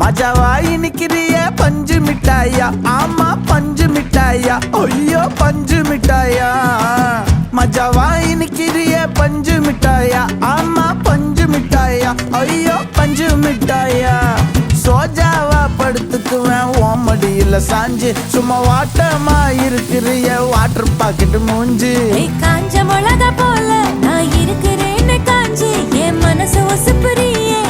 மஜாவாய் நிக்கிறிய பஞ்சு மிட்டாயா, ஆமா பஞ்சு மிட்டாயா, ஐயோ பஞ்சு மிட்டாயா. மஜாவாய் நிக்கிறிய பஞ்சு மிட்டாயா, ஆமா பஞ்சு மிட்டாயா, ஐயோ பஞ்சு மிட்டாயா. சோஜாவா படுத்துக்குவேன் ஓமடியில சாஞ்சு, சும்மா வாட்டமா இருக்கிறிய வாட்டர் பாக்கெட் மூஞ்சு. காஞ்ச மிளகா போல நான் இருக்கிறேன்னு காஞ்சி, என் மனசு ஒசுப்புறியே